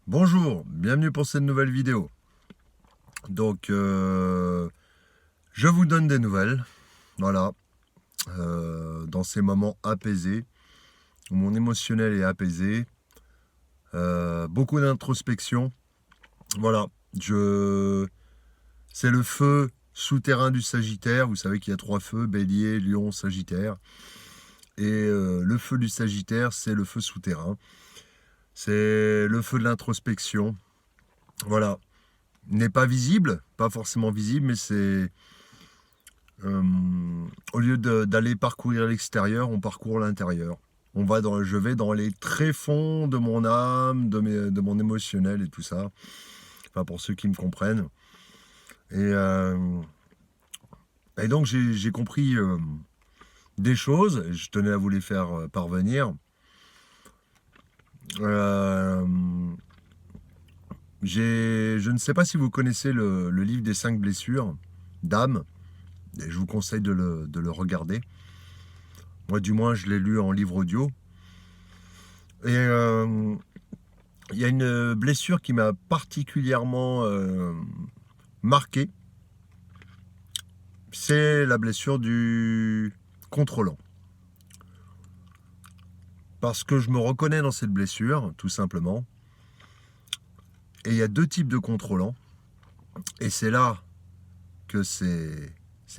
Bonjour, bienvenue pour cette nouvelle vidéo. Donc, je vous donne des nouvelles, voilà, dans ces moments apaisés, où mon émotionnel est apaisé, beaucoup d'introspection, voilà, c'est le feu souterrain du Sagittaire, vous savez qu'il y a 3 feux, Bélier, Lion, Sagittaire, et le feu du Sagittaire, c'est le feu souterrain, c'est le feu de l'introspection, voilà, n'est pas visible, pas forcément visible, mais c'est au lieu d'aller parcourir l'extérieur, on parcourt l'intérieur. Je vais dans les tréfonds de mon âme, de mon émotionnel et tout ça. Enfin, pour ceux qui me comprennent. Et, euh, et donc, j'ai compris des choses. Je tenais à vous les faire parvenir. Euh, je ne sais pas si vous connaissez le livre des 5 blessures d'âme. Et je vous conseille de le regarder. Moi, du moins, je l'ai lu en livre audio. Et il y a une blessure qui m'a particulièrement marqué. C'est la blessure du contrôlant. Parce que je me reconnais dans cette blessure, tout simplement. Et il y a 2 types de contrôlants. Et c'est là que c'est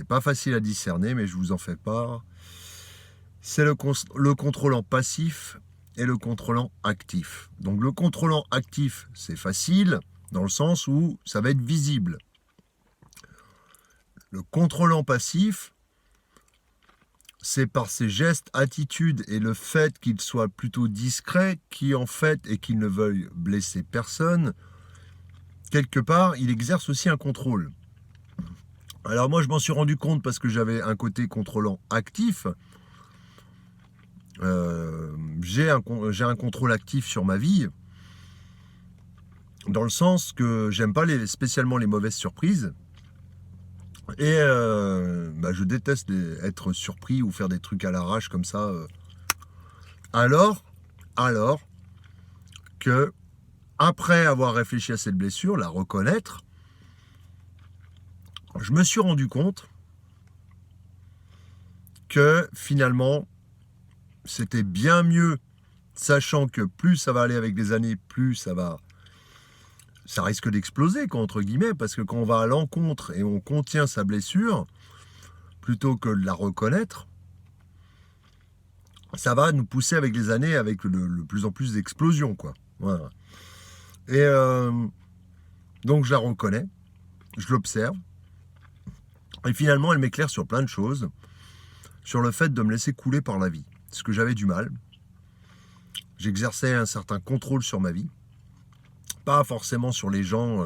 pas facile à discerner, mais je vous en fais part. C'est le contrôlant passif et le contrôlant actif. Donc le contrôlant actif, c'est facile, dans le sens où ça va être visible. Le contrôlant passif, c'est par ses gestes, attitudes et le fait qu'il soit plutôt discret, qui en fait, et qu'il ne veuille blesser personne, quelque part, il exerce aussi un contrôle. Alors moi, je m'en suis rendu compte parce que j'avais un côté contrôlant actif. J'ai un contrôle actif sur ma vie, dans le sens que j'aime pas spécialement les mauvaises surprises. Et je déteste être surpris ou faire des trucs à l'arrache comme ça. Alors, alors que, après avoir réfléchi à cette blessure, la reconnaître, je me suis rendu compte que finalement, c'était bien mieux, sachant que plus ça va aller avec les années, plus ça risque d'exploser, quoi, entre guillemets, parce que quand on va à l'encontre et on contient sa blessure, plutôt que de la reconnaître, ça va nous pousser avec les années, avec le plus en plus d'explosions, quoi. Voilà. Et donc je la reconnais, je l'observe, et finalement elle m'éclaire sur plein de choses, sur le fait de me laisser couler par la vie. Parce que j'avais du mal, j'exerçais un certain contrôle sur ma vie, pas forcément sur les gens,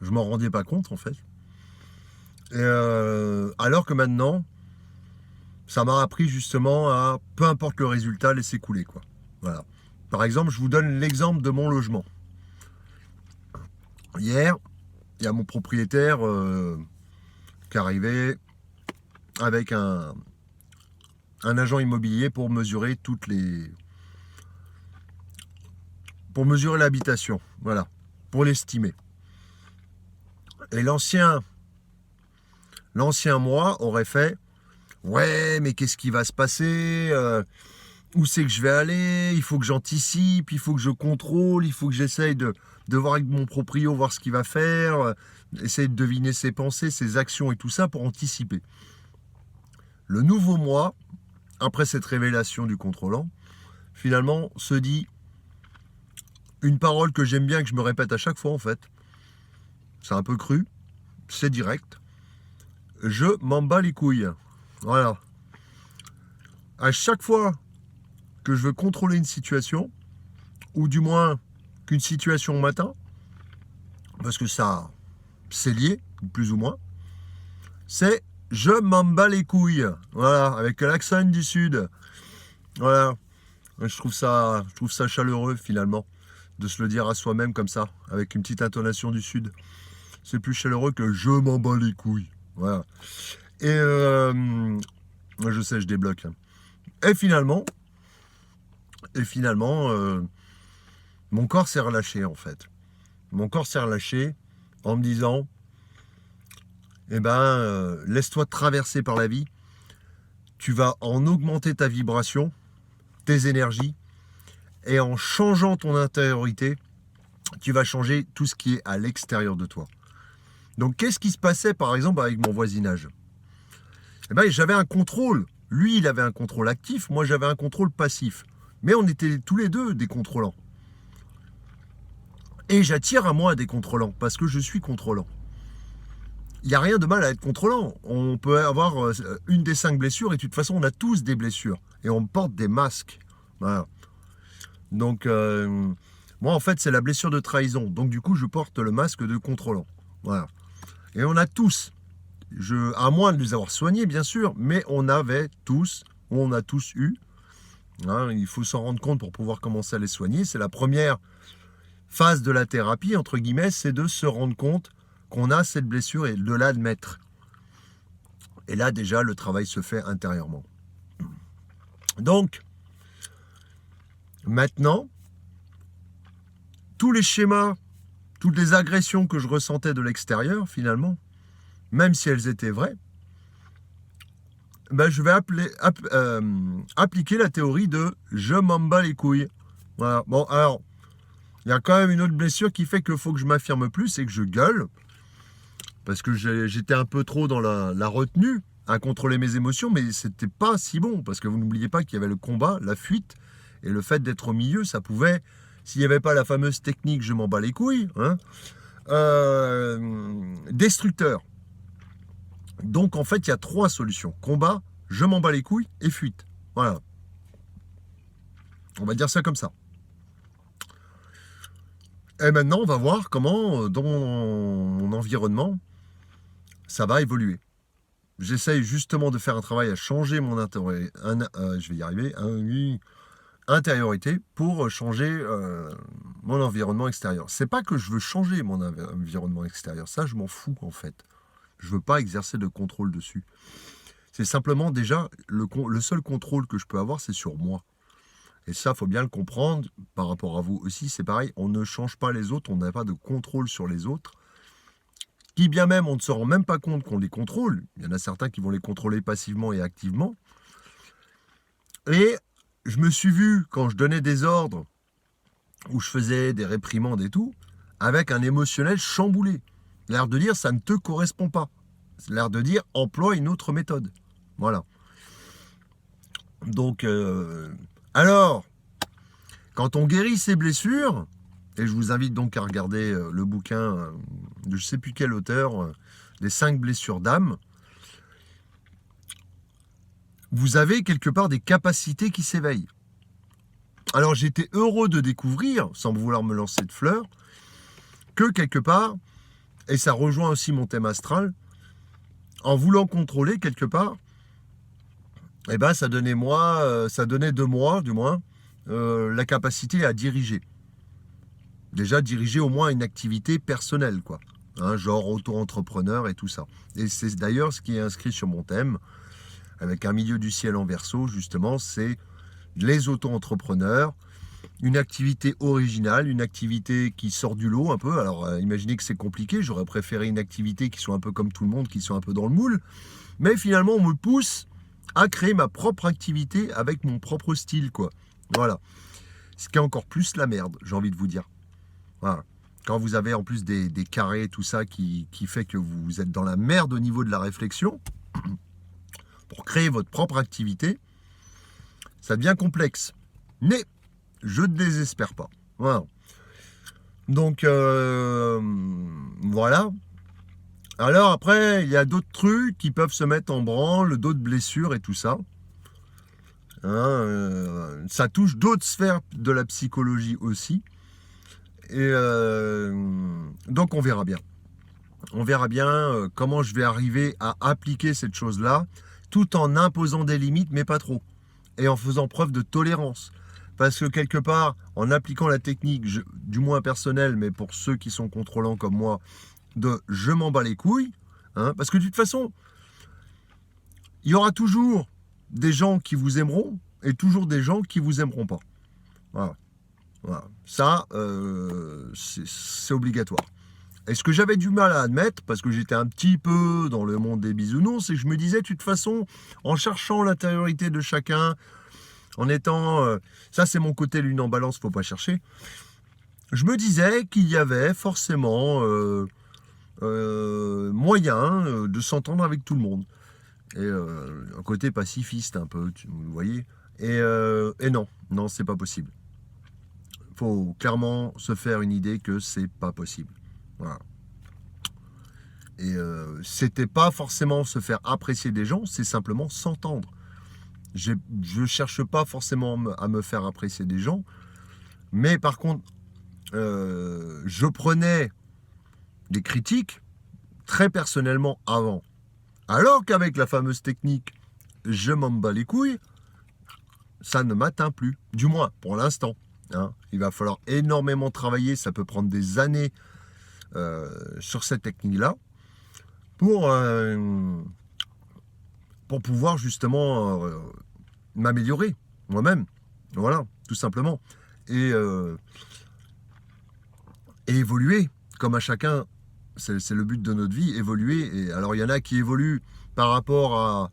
je m'en rendais pas compte en fait. Et alors que maintenant, ça m'a appris justement à, peu importe le résultat, laisser couler, quoi. Voilà. Par exemple, je vous donne l'exemple de mon logement. Hier, il y a mon propriétaire qui est arrivé avec un agent immobilier pour mesurer l'habitation, voilà, pour l'estimer. Et l'ancien moi aurait fait, ouais, mais qu'est-ce qui va se passer, où c'est que je vais aller, il faut que j'anticipe, il faut que je contrôle, il faut que j'essaye de voir avec mon proprio, voir ce qu'il va faire, essayer de deviner ses pensées, ses actions et tout ça pour anticiper. Le nouveau moi, après cette révélation du contrôlant, finalement se dit une parole que j'aime bien, que je me répète à chaque fois en fait. C'est un peu cru, c'est direct. Je m'en bats les couilles. Voilà. À chaque fois que je veux contrôler une situation, ou du moins qu'une situation m'atteint, parce que ça, c'est lié, plus ou moins, c'est je m'en bats les couilles. Voilà, avec l'accent du sud. Voilà. Je trouve ça chaleureux finalement, de se le dire à soi-même comme ça, avec une petite intonation du sud. C'est plus chaleureux que je m'en bats les couilles. Voilà. Et je sais, je débloque. Et finalement, mon corps s'est relâché en fait. Mon corps s'est relâché en me disant, laisse-toi traverser par la vie. Tu vas en augmenter ta vibration, tes énergies, et en changeant ton intériorité, tu vas changer tout ce qui est à l'extérieur de toi. Donc qu'est-ce qui se passait par exemple avec mon voisinage? J'avais un contrôle. Lui, il avait un contrôle actif, moi j'avais un contrôle passif. Mais on était tous les deux des contrôlants. Et j'attire à moi des contrôlants, parce que je suis contrôlant. Il n'y a rien de mal à être contrôlant. On peut avoir une des 5 blessures, et de toute façon, on a tous des blessures. Et on porte des masques. Voilà. Donc, moi, en fait, c'est la blessure de trahison. Donc, du coup, je porte le masque de contrôlant. Voilà. Et on a tous, à moins de nous avoir soignés, bien sûr, mais on a tous eu. Hein, il faut s'en rendre compte pour pouvoir commencer à les soigner. C'est la première phase de la thérapie, entre guillemets, c'est de se rendre compte qu'on a cette blessure et de l'admettre. Et là, déjà, le travail se fait intérieurement. Donc, maintenant, tous les schémas, toutes les agressions que je ressentais de l'extérieur, finalement, même si elles étaient vraies, je vais appliquer la théorie de « je m'en bats les couilles ». Voilà. Bon, alors, il y a quand même une autre blessure qui fait qu'il faut que je m'affirme plus, c'est que je gueule, parce que j'étais un peu trop dans la retenue, à contrôler mes émotions, mais c'était pas si bon, parce que vous n'oubliez pas qu'il y avait le combat, la fuite, et le fait d'être au milieu, ça pouvait, s'il n'y avait pas la fameuse technique « je m'en bats les couilles », destructeur. Donc en fait, il y a 3 solutions. Combat, je m'en bats les couilles et fuite. Voilà. On va dire ça comme ça. Et maintenant, on va voir comment, dans mon environnement, ça va évoluer. J'essaye justement de faire un travail à changer mon intériorité pour changer mon environnement extérieur. C'est pas que je veux changer mon environnement extérieur. Ça, je m'en fous en fait. Je veux pas exercer de contrôle dessus. C'est simplement déjà, le seul contrôle que je peux avoir, c'est sur moi. Et ça, il faut bien le comprendre, par rapport à vous aussi, c'est pareil, on ne change pas les autres, on n'a pas de contrôle sur les autres. Qui bien même, on ne se rend même pas compte qu'on les contrôle. Il y en a certains qui vont les contrôler passivement et activement. Et je me suis vu, quand je donnais des ordres, où je faisais des réprimandes et tout, avec un émotionnel chamboulé. L'air de dire, ça ne te correspond pas. L'air de dire, emploie une autre méthode. Voilà. Donc, alors, quand on guérit ses blessures, et je vous invite donc à regarder le bouquin de je ne sais plus quel auteur, les 5 blessures d'âme, vous avez quelque part des capacités qui s'éveillent. Alors j'étais heureux de découvrir, sans vouloir me lancer de fleurs, que quelque part, et ça rejoint aussi mon thème astral, en voulant contrôler quelque part, ça donnait de moi, du moins, la capacité à diriger. Déjà diriger au moins une activité personnelle, quoi. Genre auto-entrepreneur et tout ça. Et c'est d'ailleurs ce qui est inscrit sur mon thème, avec un milieu du ciel en Verseau, justement, c'est les auto-entrepreneurs, une activité originale, une activité qui sort du lot un peu. Alors imaginez que c'est compliqué, j'aurais préféré une activité qui soit un peu comme tout le monde, qui soit un peu dans le moule. Mais finalement, on me pousse à créer ma propre activité avec mon propre style, quoi. Voilà. Ce qui est encore plus la merde, j'ai envie de vous dire. Voilà. Quand vous avez en plus des carrés, tout ça, qui fait que vous êtes dans la merde au niveau de la réflexion, pour créer votre propre activité, ça devient complexe. Mais je ne désespère pas. Voilà. Donc, voilà. Alors après, il y a d'autres trucs qui peuvent se mettre en branle, d'autres blessures et tout ça. Ça touche d'autres sphères de la psychologie aussi. Et donc on verra bien. On verra bien comment je vais arriver à appliquer cette chose-là, tout en imposant des limites, mais pas trop. Et en faisant preuve de tolérance. Parce que quelque part, en appliquant la technique, du moins personnelle, mais pour ceux qui sont contrôlants comme moi, de je m'en bats les couilles, parce que de toute façon, il y aura toujours des gens qui vous aimeront et toujours des gens qui vous aimeront pas. Voilà. Voilà. Ça, c'est obligatoire. Et ce que j'avais du mal à admettre, parce que j'étais un petit peu dans le monde des bisounours, c'est que je me disais, de toute façon, en cherchant l'intériorité de chacun, en étant... ça, c'est mon côté lune en balance, faut pas chercher. Je me disais qu'il y avait forcément moyen de s'entendre avec tout le monde. Et un côté pacifiste un peu, vous voyez. Et non, non, c'est pas possible. Faut clairement se faire une idée que c'est pas possible. Voilà. Et c'était pas forcément se faire apprécier des gens, c'est simplement s'entendre. Je cherche pas forcément à me faire apprécier des gens, mais par contre, je prenais des critiques très personnellement avant. Alors qu'avec la fameuse technique, je m'en bats les couilles, ça ne m'atteint plus. Du moins, pour l'instant. Hein. Il va falloir énormément travailler, ça peut prendre des années sur cette technique-là pour pouvoir justement m'améliorer moi-même. Voilà, tout simplement. Et évoluer, comme à chacun, c'est le but de notre vie, évoluer. Et alors, il y en a qui évoluent par rapport à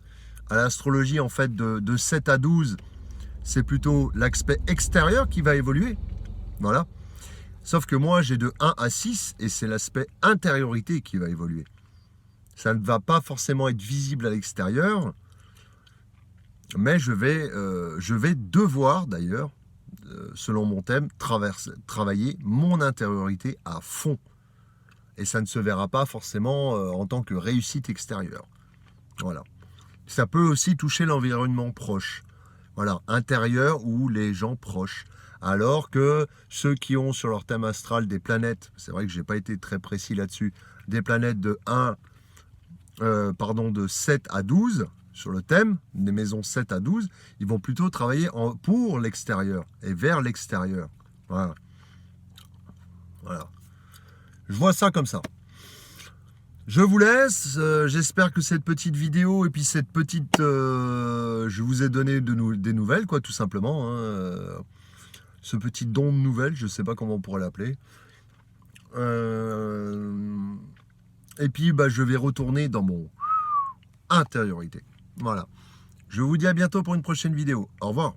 l'astrologie, en fait, de 7 à 12. C'est plutôt l'aspect extérieur qui va évoluer. Voilà. Sauf que moi, j'ai de 1 à 6 et c'est l'aspect intériorité qui va évoluer. Ça ne va pas forcément être visible à l'extérieur, mais je vais devoir, d'ailleurs, selon mon thème, travailler mon intériorité à fond. Et ça ne se verra pas forcément en tant que réussite extérieure. Voilà. Ça peut aussi toucher l'environnement proche. Voilà, intérieur ou les gens proches. Alors que ceux qui ont sur leur thème astral des planètes, c'est vrai que j'ai pas été très précis là-dessus, des planètes de 7 à 12, sur le thème, des maisons 7 à 12, ils vont plutôt travailler pour l'extérieur et vers l'extérieur. Voilà. Voilà. Je vois ça comme ça. Je vous laisse, j'espère que cette petite vidéo et puis cette petite... je vous ai donné des nouvelles, quoi, tout simplement. Hein, ce petit don de nouvelles, je ne sais pas comment on pourrait l'appeler. Et puis, je vais retourner dans mon intériorité. Voilà. Je vous dis à bientôt pour une prochaine vidéo. Au revoir.